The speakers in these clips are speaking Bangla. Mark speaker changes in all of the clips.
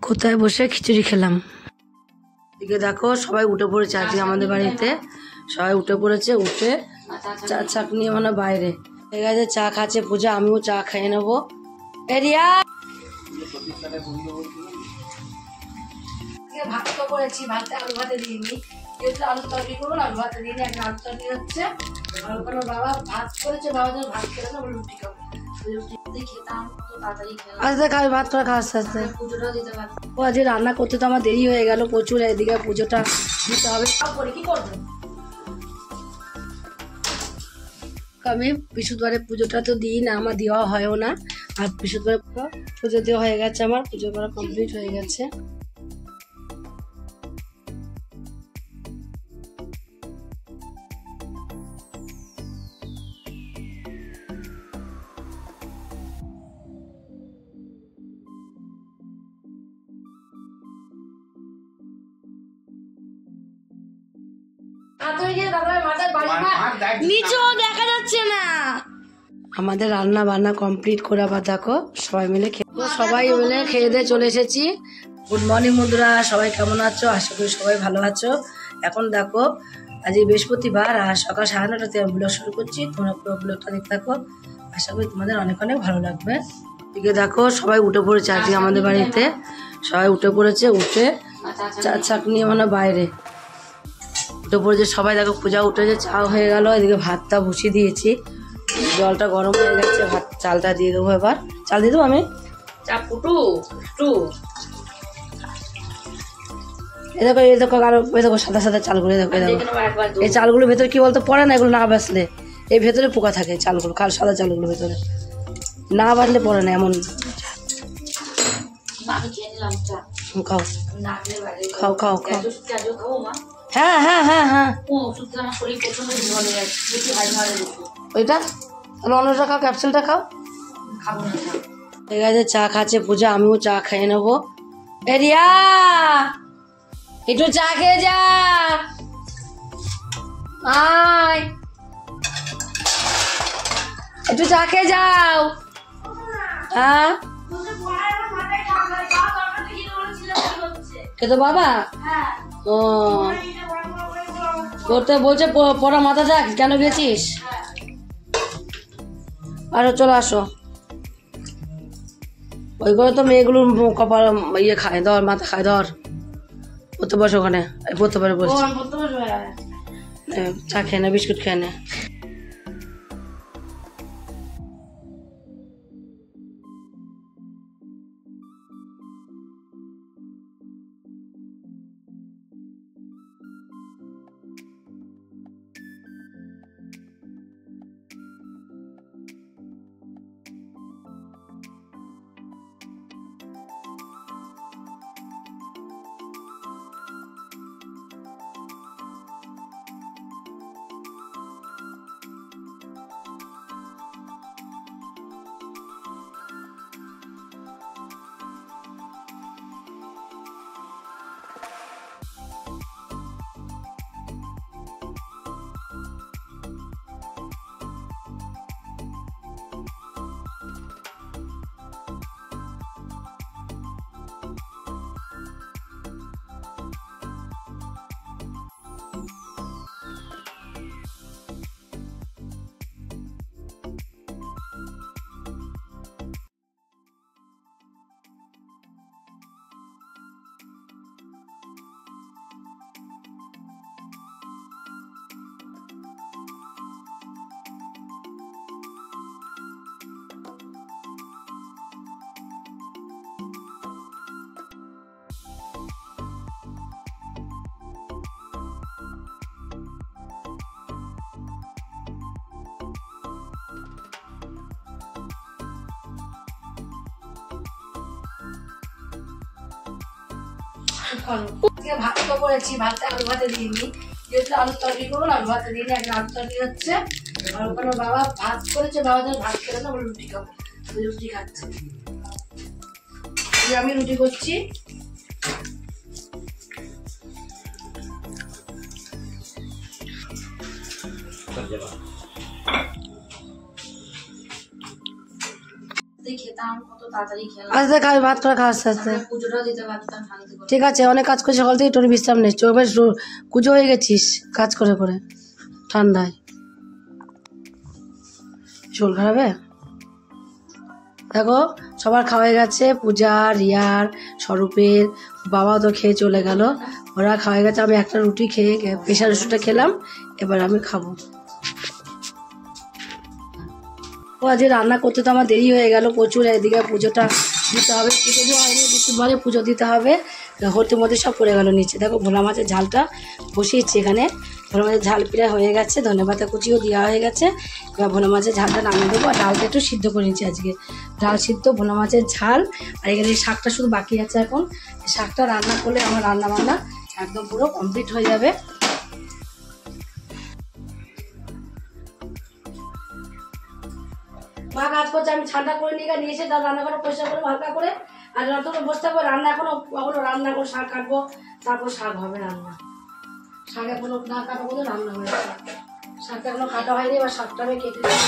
Speaker 1: কোথায় বসে খিচুড়ি খেলাম। এদিকে দেখো সবাই উঠে পড়েছে, আজকে আমাদের বাড়িতে সবাই উঠে পড়েছে। উঠে চা ছাক নিয়ে মানে বাইরে ঠিক আছে, চা খাচ্ছে পূজা, আমিও চা খেয়ে নেবো। এরিয়া ভাত তো করেছি, ভাতে আলু ভাতে দিইনি, যেহেতু আলু তরকারি করবো না, আলু ভাতে দিইনি। একটা আলু তরকারি হচ্ছে, আর ওখানে বাবা ভাত করেছে, বাবা যেন ভাত খেলে না, রুটি খাবো। আস্তে খাবি ভাত করে খাওয়া, আস্তে আস্তে। ও আজকে রান্না করতে তো আমার দেরি হয়ে গেল প্রচুর, এদিকে পুজোটা দিতে হবে। কি করবো আমি বৃহস্পতিবারে পুজোটা তো দিই না, আমার দেওয়া হয়ও না। আর বৃহস্পতিবারে পুজো দেওয়া হয়ে গেছে, আমার পুজো করা কমপ্লিট হয়ে গেছে। নিচেও দেখা যাচ্ছে না। আমাদের রান্না বান্না কমপ্লিট করে আবার দেখো সবাই মিলে খেয়ে দিয়ে চলে এসেছি। গুড মর্নিং বন্ধুরা, সবাই কেমন আছো? আশা করি সবাই ভালো আছো। এখন দেখো আজকে বৃহস্পতিবার, আর সকাল 9:30টাতে আমি ব্লগ শুরু করছি। তোমরা পুরো ব্লগটা দেখতে থাকো, আশা করি তোমাদের অনেক অনেক ভালো লাগবে। এদিকে দেখো সবাই উঠে পড়েছে, আজকে আমাদের বাড়িতে সবাই উঠে পড়েছে। উঠে চা ছাক নিয়ে মানে বাইরে উঠে পড়েছে সবাই। দেখো পূজা উঠেছে, চা হয়ে গেল, এদিকে ভাতটা বসিয়ে দিয়েছি, জলটা গরম হয়ে গেছে, ভাত চালটা দিয়ে দেবো। এবার চাল দিয়ে দেবো আমি, এই দেখো আরো দেখো সাদা সাদা চালগুলো, দেখো এই চালগুলোর ভেতরে কি বলতো পড়ে না, এগুলো না বাছলে এই ভেতরে পোকা থাকে, চালগুলো সাদা চালগুলোর ভেতরে না বাঁধলে পড়ে না। এমন খাও খাও খাও খাও। হ্যাঁ হ্যাঁ হ্যাঁ হ্যাঁ, ওইটা অন্যটা খাও, ক্যাপসুলটা খাও। ঠিক আছে, চা খাচ্ছে পূজা, আমিও চা খেয়ে নেবো। এরিয়া একটু চা খেয়ে যা, আয় একটু চা খেয়ে যাও। হ্যাঁ খেতো বাবা? ও তোরতে বলছে পড়া মাথা থাক, কেন গেছিস? আরো চলে আসো, ওই করে তো মেয়েগুলোর কপাল ইয়ে খায়, ধর মাথা খায়, ধর পড়তে বসে ওখানে, পড়তে পারে বলছি। চা খেয়ে নে, বিস্কুট খেয়ে নে। ভাত তো করেছি, ভাতে আলু ভাতে দিইনি, যেহেতু আলু তরকারি করবো না, আলু ভাতে দিইনি। একটা আলু তরকারি হচ্ছে, আর ওখানে বাবা ভাত করেছে, বাবা যেন ভাত খেলে না, রুটি খাবো, রুটি খাচ্ছে। আমি রুটি করছি। আস্তে খাবি, ভাত করে খা আস্তে আস্তে। ঠিক আছে, অনেক কাজ করছিস সকাল থেকে, একটু বিশ্রাম নেই। চোখে কুচো হয়ে গেছিস কাজ করে করে ঠান্ডায়। শরীর খারাপ? দেখো সবার খাওয়া হয়ে গেছে, পূজা, রিয়ার, স্বরূপের বাবাও তো খেয়ে চলে গেল, ওরা খাওয়া গেছে। আমি একটা রুটি খেয়ে প্রেশার ওষুধটা খেলাম, এবার আমি খাবো। ও আজকে রান্না করতে তো আমার দেরি হয়ে গেল প্রচুর। এদিকে পুজোটা দিতে হবে, পুজো দেওয়া হয়নি, বিশুদ্ধভাবে পুজো দিতে হবে। হলুদের মধ্যে সব পড়ে গেল নিচে। দেখো ভোলা মাছের ঝালটা বসিয়েছি এখানে, ভোলা মাছের ঝাল প্রায় হয়ে গেছে, ধনেপাতা কুচিও দেওয়া হয়ে গেছে। এবার ভোলা মাছের ঝালটা নামিয়ে দেবো। আর ডালটা একটু সিদ্ধ করে নিচ্ছি আজকে, ডাল সিদ্ধ, ভোলা মাছের ঝাল। আর এখানে শাকটা শুধু বাকি আছে এখন, শাকটা রান্না করলে আমার রান্না বান্না একদম পুরো কমপ্লিট হয়ে যাবে। মা কাজ করছে, আমি ঠান্ডা করে নিয়ে এসে ডাল রান্না করে পরিষ্কার করে হালকা করে, আর যতক্ষণ বসতে হবে রান্না এখনো রান্না করে শাক কাটবো, তারপর শাক হবে রান্না। শাক এখনো না কাটা বলে রান্না হবে, শাকটা এখনো কাটা হয়নি। এবার শাকটা আমি কেটে দিই।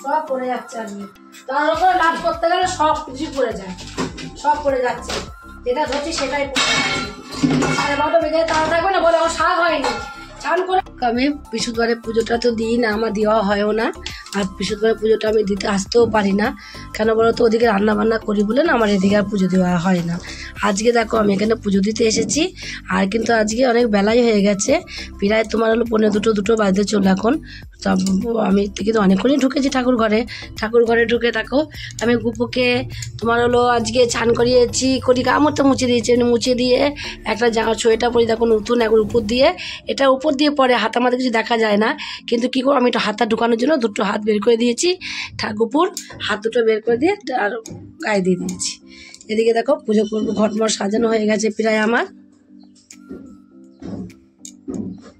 Speaker 1: সব পড়ে যাচ্ছে আজকে, তার উপরে কাজ করতে গেলে সব কিছু পড়ে যায়, সব পড়ে যাচ্ছে, যেটা ধরছি সেটাই পড়ে যাচ্ছে। 12:30 বেজে তাড়া থাকবে না বলে আমার শাক হয়নি। আমি বৃহস্পতিবারের পুজোটা তো দিই না, আমার দেওয়া হয়ও না। আর বৃহস্পতিবারের পুজোটা আমি দিতে আসতেও পারি না, কেন বলো তো, ওদিকে রান্না বান্না করি বলে না, আমার এদিকে আর পুজো দেওয়া হয় না। আজকে দেখো আমি এখানে পুজো দিতে এসেছি, আর কিন্তু আজকে অনেক বেলাই হয়ে গেছে, প্রায় তোমার হলো 1:45-2 বাজতে চলে এখন। আমি কিন্তু অনেকক্ষণই ঢুকেছি ঠাকুর ঘরে ঢুকে দেখো আমি গুপুকে তোমার হলো আজকে চান করিয়েছি, কামড়টা মুছে দিয়েছি। মুছে দিয়ে একটা জামা সোয়েটার পরি, দেখো নতুন এখন উপর দিয়ে, এটা উপর দিয়ে পরে হাতা মাথা কিছু দেখা যায় না, কিন্তু কী করবো আমি একটু হাতটা ঢুকানোর জন্য দুটো হাত বের করে দিয়েছি, ঠাকুর হাত দুটো বের করে দিয়ে আর গায়ে দিয়ে দিয়েছি। এদিকে দেখো পুজো করবো, ঘটমট সাজানো হয়ে গেছে প্রায় আমার।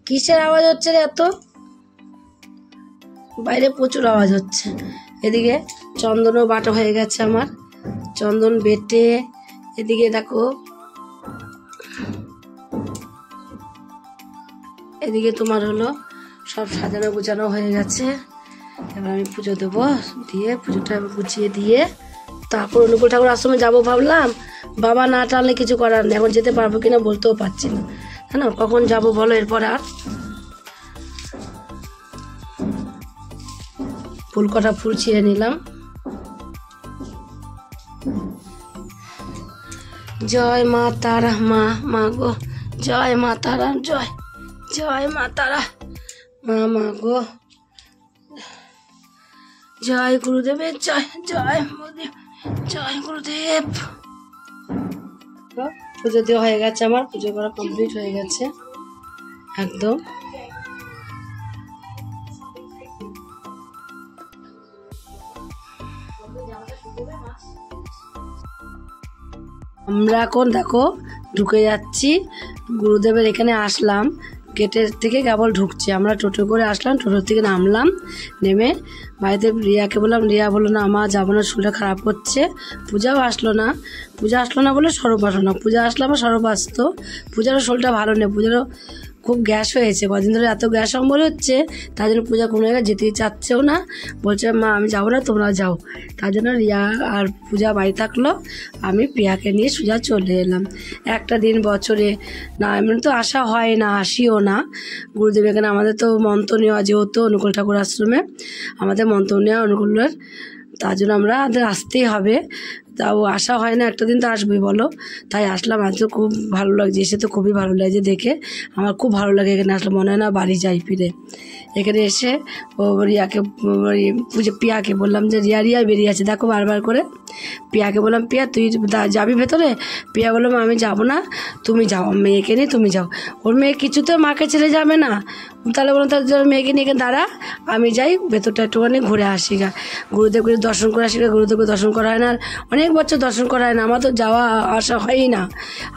Speaker 1: কিসের আওয়াজ হচ্ছে রে এত? বাইরে প্রচুর আওয়াজ হচ্ছে। এদিকে চন্দনও বাটা হয়ে গেছে আমার, চন্দন বেটে এদিকে দেখো, এদিকে তোমার হলো সব সাজানো গুছানো হয়ে গেছে। এবার আমি পুজো দেবো, দিয়ে পুজোটা গুছিয়ে দিয়ে তারপর অনুকূল ঠাকুর আশ্রমে যাবো ভাবলাম। বাবা না টানলে কিছু করার নেই, এখন যেতে পারবো কিনা বলতেও পারছি না, হ্যাঁ না, কখন যাবো বলো এরপর। আর ফুলকটা ফুল ছিঁড়ে নিলাম। জয় মা তারা, মা গো, জয় মা তারা, জয় মা তারা, মা গো, জয় গুরুদেবের জয় গুরুদেব। পুজো দেওয়া হয়ে গেছে আমার, পুজো করা কমপ্লিট হয়ে গেছে একদম। আমরা এখন দেখো ঢুকে যাচ্ছি, গুরুদেবের এখানে আসলাম, গেটের থেকে কেবল ঢুকছি। আমরা টোটো করে আসলাম, টোটোর থেকে নামলাম, নেমে বাড়িতে রিয়াকে বললাম, রিয়া বললো না মা যাবো না, শরীরটা খারাপ হচ্ছে। পূজাও আসলো না বলে স্বরূপ আসলো না, পূজা আসলো আবার স্বরূপ আসতো। পূজারও শরীরটা ভালো নেই, পূজারও খুব গ্যাস হয়েছে, কদিন ধরে এত গ্যাস অম্বল হচ্ছে, তার জন্য পূজা কোনো জায়গায় যেতেই চাচ্ছেও না, বলছে মা আমি যাবো না, তোমরা যাও। তার জন্য রিয়া আর পূজা বাড়ি থাকলো, আমি প্রিয়াকে নিয়ে সোজা চলে এলাম। একটা দিন বছরে না এমনি তো আসা হয় না, আসিও না। গুরুদেব এখানে আমাদের তো মন্ত্র নেওয়া, যেহেতু অনুকূল ঠাকুর আশ্রমে আমাদের মন্ত্র নেওয়া অনুকূলের, তার জন্য আমাদের আসতেই হবে, তাও আসা হয় না, একটা দিন তো আসবেই বলো। তাই আসলাম, আজ তো খুব ভালো লাগছে, এসে তো খুবই ভালো লাগছে দেখে, আমার খুব ভালো লাগে এখানে আসলে, মনে হয় না বাড়ি যাই ফিরে। এখানে এসে ও রিয়াকে পিয়াকে বললাম যে রিয়া বেরিয়ে আছে দেখো বারবার করে। পিয়াকে বললাম পিয়া তুই যাবি ভেতরে? পিয়া বললাম আমি যাবো না, তুমি যাও, মেয়েকে নিয়ে তুমি যাও। ওর মেয়ে কিছুতে মাকে ছেড়ে যাবে না, তাহলে বললাম তাহলে মেয়েকে নিয়ে এখানে দাঁড়া, আমি যাই ভেতরটা একটুখানি ঘুরে আসি গা, গুরুদেবকে দর্শন করে আসি গা। গুরুদেবকে দর্শন করা হয় না, অনেক বছর দর্শন করা হয় না, আমার তো যাওয়া আসা হয়ই না,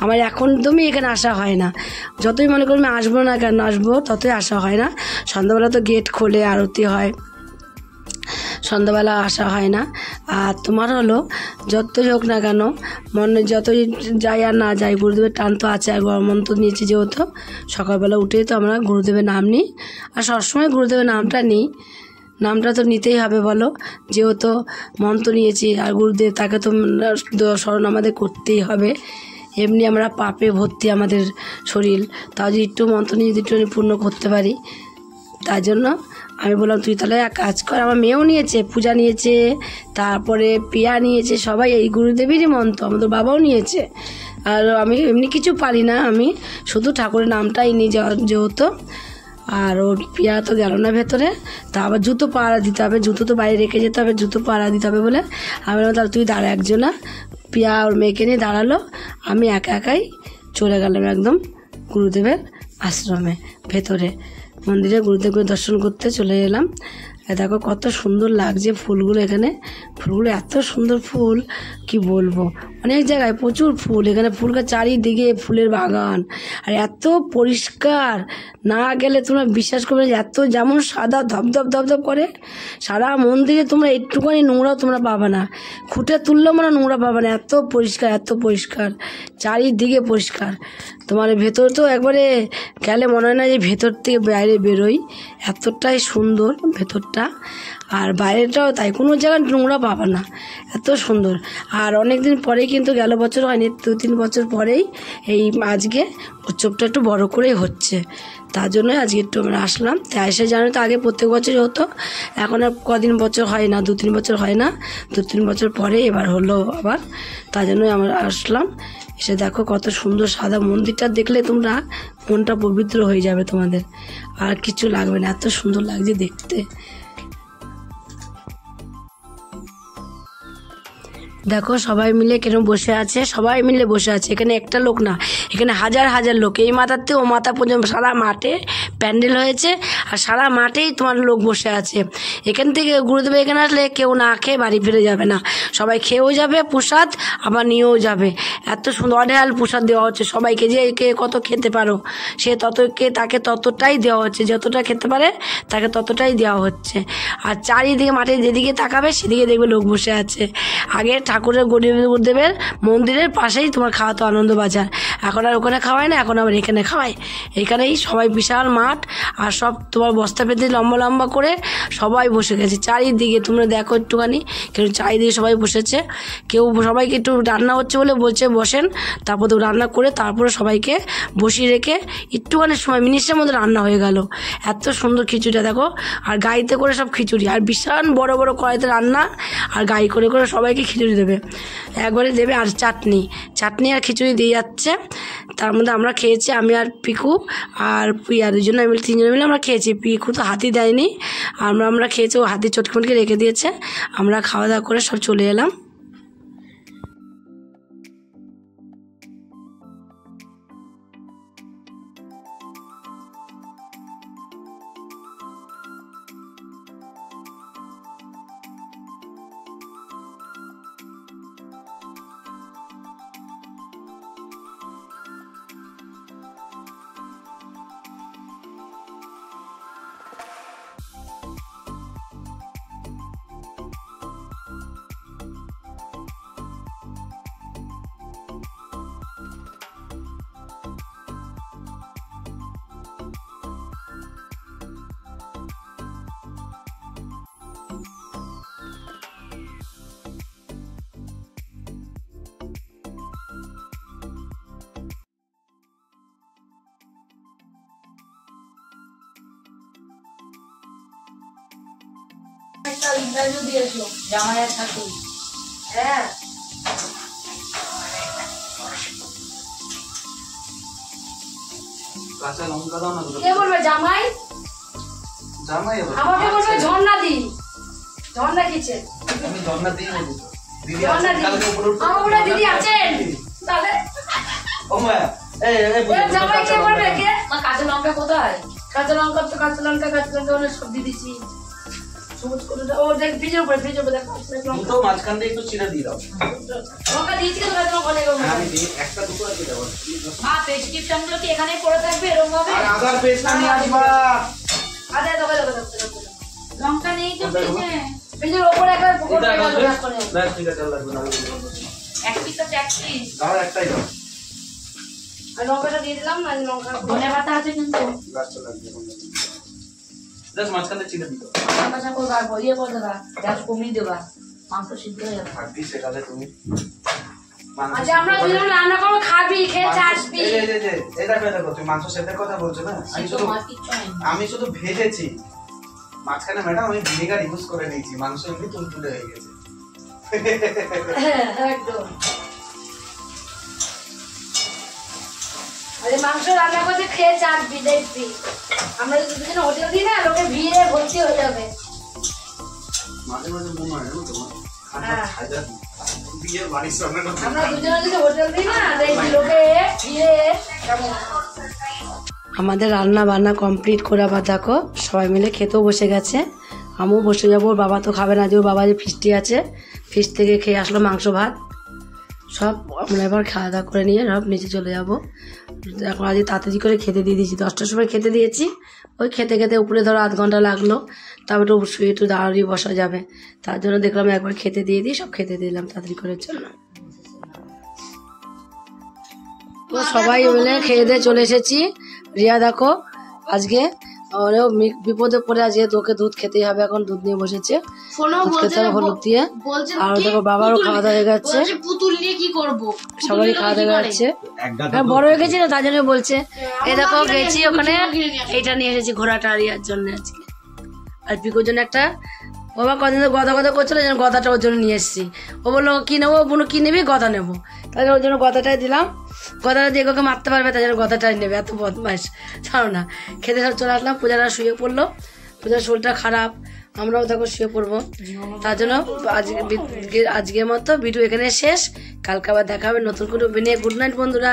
Speaker 1: আমার এখন তুমি এখানে আসা হয় না। যতই মনে করি আমি আসবো না কেন আসবো, ততই আসা হয় না। সন্ধ্যাবেলা তো গেট খোলে, আরতি হয়, সন্ধ্যাবেলা আসা হয় না। আর তোমার হলো যতই হোক না কেন, মনে যতই যাই আর না যাই, গুরুদেবের টান তো আছে। আর মন্ত্র নিয়েছি যেহেতু, সকালবেলা উঠেই তো আমরা গুরুদেবের নাম নিই, আর সবসময় গুরুদেবের নামটা নিই, নামটা তো নিতেই হবে বলো, যেহেতু মন্ত্র নিয়েছি আর গুরুদেব তাকে তো স্মরণ আমাদের করতেই হবে। এমনি আমরা পাপে ভর্তি আমাদের শরীর, তাও যদি একটু মন্ত্র নিয়ে যদি একটু পূর্ণ করতে পারি, তার জন্য আমি বললাম তুই তাহলে এক কাজ কর। আমার মেয়েও নিয়েছে, পূজা নিয়েছে, তারপরে পিয়া নিয়েছে, সবাই এই গুরুদেবেরই মন্ত্র, আমাদের বাবাও নিয়েছে। আর আমি এমনি কিছু পারি না, আমি শুধু ঠাকুরের নামটাই নিই যেহেতু। আর ওর পিয়া তো গেল না ভেতরে, তা আবার জুতো পাড়া দিতে হবে, জুতো তো বাইরে রেখে যেতে হবে, জুতো পাড়া দিতে হবে বলে আমি বললাম তাহলে তুই দাঁড়া একজনা। পিয়া ওর মেয়েকে নিয়ে দাঁড়ালো, আমি একা একাই চলে গেলাম একদম গুরুদেবের আশ্রমে ভেতরে, মন্দিরে গুরুদেবকে দর্শন করতে চলে এলাম। দেখো কত সুন্দর লাগছে ফুলগুলো, এখানে ফুলগুলো এত সুন্দর ফুল কি বলবো, অনেক জায়গায় প্রচুর ফুল, এখানে ফুল গাছ চারিদিকে ফুলের বাগান, আর এত পরিষ্কার না গেলে তোমরা বিশ্বাস করবে না, এত যেমন সাদা ধপধপ ধপধপ করে সারা মন্দিরে, তোমরা একটুখানি নোংরাও তোমরা পাবে না, খুঁটে তুললেও মানে নোংরা পাবে না, এত পরিষ্কার এত পরিষ্কার, চারিদিকে পরিষ্কার। তোমার ভেতর তো একবারে গেলে মনে হয় না যে ভেতর থেকে বাইরে বেরোই, এতটাই সুন্দর ভেতরটা। আর বাইরেটাও তাই, কোনো জায়গায় নোংরা পাবে না, এত সুন্দর। আর অনেক দিন পরেই কিন্তু, গেল বছর হয়নি, 2-3 বছর পরেই এই আজকে উৎসবটা একটু বড় করেই হচ্ছে, তার জন্যই আজকে একটু আমরা আসলাম। 23শে জানুয়ারি তো আগে প্রত্যেক বছরই হতো, এখন আর কদিন বছর হয় না, 2-3 বছর হয় না, 2-3 বছর পরে এবার হলো আবার, তার জন্যই আমরা আসলাম। এসে দেখো কত সুন্দর সাদা মন্দিরটা, দেখলে তোমরা মনটা পবিত্র হয়ে যাবে তোমাদের, আর কিছু লাগবে না, এত সুন্দর লাগছে দেখতে। দেখো সবাই মিলে কেন বসে আছে, সবাই মিলে বসে আছে, এখানে একটা লোক না, এখানে হাজার হাজার লোক, এই মাথার থেকে ও মাথা পর্যন্ত সারা মাঠে প্যান্ডেল হয়েছে, আর সারা মাঠেই তোমার লোক বসে আছে। এখান থেকে গুরুদেব এখানে আসলে কেউ না খেয়ে বাড়ি ফিরে যাবে না, সবাই খেয়েও যাবে প্রসাদ, আবার নিয়েও যাবে। এত সুন্দর অঢেল প্রসাদ দেওয়া হচ্ছে সবাইকে, যে কে কত খেতে পারো সে তাকে ততটাই দেওয়া হচ্ছে, যতটা খেতে পারে তাকে ততটাই দেওয়া হচ্ছে। আর চারিদিকে মাঠে যেদিকে তাকাবে সেদিকে দেখবে লোক বসে আছে। আগে ঠাকুরের গুরুদেবের মন্দিরের পাশেই তোমার খাওয়াতো আনন্দবাজার, এখন আর ওখানে খাওয়ায় না, এখন আবার এখানে খাওয়ায়। এখানেই সবাই, বিশাল মাঠ, আর সব তোমার বস্তা পেতে লম্বা লম্বা করে সবাই বসে গেছে চারিদিকে, তোমরা দেখো একটুখানি, কেউ চারিদিকে সবাই বসেছে, কেউ সবাইকে একটু রান্না হচ্ছে বলে বলছে বসেন, তারপর তো রান্না করে তারপরে সবাইকে বসিয়ে রেখে একটুখানি সময় মিনিটের মধ্যে রান্না হয়ে গেল। এত সুন্দর খিচুড়িটা দেখো, আর গাড়িতে করে সব খিচুড়ি, আর বিশাল বড় বড় কড়াইতে রান্না, আর গাড়ি করে করে সবাইকে খিচুড়ি দেবে, একবারে দেবে। আর চাটনি আর খিচুড়ি দিয়ে যাচ্ছে। তার মধ্যে আমরা খেয়েছি, আমি আর পিকু আর পিয়া, দুজনে মিলে 3জনে মিলে আমরা খেয়েছি। পিকু তো হাতি দেয়নি, আমরা খেয়েছি, ও হাতি চটকিমটকে রেখে দিয়েছে। আমরা খাওয়া দাওয়া করে সব চলে এলাম। ইন্টারভিউ দিয়েছো জামাইয়ের সাথে, হ্যাঁ কাঁচা লঙ্কা দাও না। কে বলবে জামাই? জামাই আমাকে বলবে ঝর্ণা দি, ঝর্ণা কিছে আমি ঝর্ণা দিই না দিদি আছে কালকে উপরে আমার দিদি আছেন তাহলে ও মা এই জামাই কে বলবে? কে কাঁচা লঙ্কা কোথায়? কাঁচা লঙ্কা তো কাঁচা লঙ্কা অনেক সব দিয়ে দিছি, সবুজ করে দাও। ও দেখ ফ্রিজের উপরে দেখো তো মাঝখান দিয়ে একটু চিড়া দিয়ে দাও। লঙ্কা দিয়েছি তো কাঁচা লঙ্কা নেই, আমি দিই একটা দুটো দিয়ে দাও। হ্যাঁ প্রেসক্রিপশন গুলো কি এখানে পড়ে থাকবে এরকম ভাবে? আর আদার পেস্ট নিয়ে আসবা। আদা দাও লঙ্কা নেই তো ফ্রিজের উপরে একটা পকড় করে দাও না। ঠিক আছে লাগবে না, এক পিস আছে, এক পিস দাও, একটাই দাও। আর লঙ্কাটা দিয়ে দিলাম, না লঙ্কা ধনে পাতা আছে কিন্তু গাছটা লাগবে।
Speaker 2: জাস্ট মাঝখানে চিড়ে দিতে
Speaker 1: কাঁচা করে রাখবো, ইয়ে করে দেবা, গ্যাস কমিয়ে দেবা, মাংস সিদ্ধ হয়ে যাবে।
Speaker 2: থাকবি সেকালে তুমি।
Speaker 1: আচ্ছা আমরা দুজন রান্না করবো, খাবি, খেয়ে আসবি।
Speaker 2: এই দেখো তুমি মাংস সেদ্ধের কথা বলছো না, আমি শুধু ভেজেছি মাঝখানে ম্যাডাম, আমি ভিনেগার ইউজ করে নিয়েছি, মাংস এমনি তুলতুলে হয়ে গেছে।
Speaker 1: একদম। আরে মাংস রান্না করতে খেয়ে আসবি, দেখবি আমরা যদি দুজনে হোটেল দিই না, লোকে ভিড়ে ভর্তি হয়ে যাবে।
Speaker 2: মাঝে মাঝে মনে হয় জানো তোমার খাজা বিয়ের বাড়ির সামনে
Speaker 1: আমরা দুজনে যদি হোটেল দিই না, দেখবি লোকে ভিড়ে কেমন। আমাদের রান্না বান্না কমপ্লিট করে আবার দেখো সবাই মিলে খেতেও বসে গেছে। আমিও বসে যাবো, ওর বাবা তো খাবে না, যে ওর বাবা যে ফিস্টি আছে, ফিস্ট থেকে খেয়ে আসলো মাংস ভাত সব। আমরা এবার খাওয়া দাওয়া করে নিয়ে সব নিচে চলে যাবো। এখন আজ তাড়াতাড়ি করে খেতে দিয়ে দিয়েছি, 10টার সময় খেতে দিয়েছি। ওই খেতে খেতে উপরে ধরো আধ ঘন্টা লাগলো, তারপর একটু শুয়ে একটু দাঁড়িয়ে বসা যাবে, তার জন্য দেখলাম একবার খেতে দিয়ে দিই, সব খেতে দিলাম তাড়াতাড়ি করার জন্য। তো সবাই মিলে খেয়ে দিয়ে চলে এসেছি। রিয়া দেখো আজকে বিপদে পড়ে, আজকে তোকে দুধ খেতেই হবে, এখন দুধ নিয়ে বসেছে, দুধ খেতে হবে হলুদ দিয়ে। আর দেখো বাবারও খাওয়া দাওয়া হয়ে গেছে, সবারই খাওয়া দাওয়া হয়ে যাচ্ছে। বড় হয়ে গেছি না, তার জন্য বলছে। এই দেখো গেছি ওখানে, এইটা নিয়ে এসেছি ঘোড়াটা রিয়ার জন্য আজকে, আর পিকুর জন্য একটা, বাবা কদিন গদা গদা করছিল, যেন গদাটা ওর জন্য নিয়ে এসেছি। ও বললো কি নেবো, বোনো কি নিবি, গদা নেবো, তাহলে ওর জন্য গদাটাই দিলাম। গদাটা দিয়ে ওকে মারতে পারবে, তার জন্য গদাটাই নেবে, এত বদমাইশ ছাড়ো না। খেতে সব চলে আসলাম, পূজারা শুয়ে পড়লো, পূজার শরীরটা খারাপ, আমরাও দেখো শুয়ে পড়বো। তার জন্য আজকের মতো ভিডিও এখানে শেষ, কালকে আবার দেখা হবে নতুন করে নিয়ে। গুড নাইট বন্ধুরা।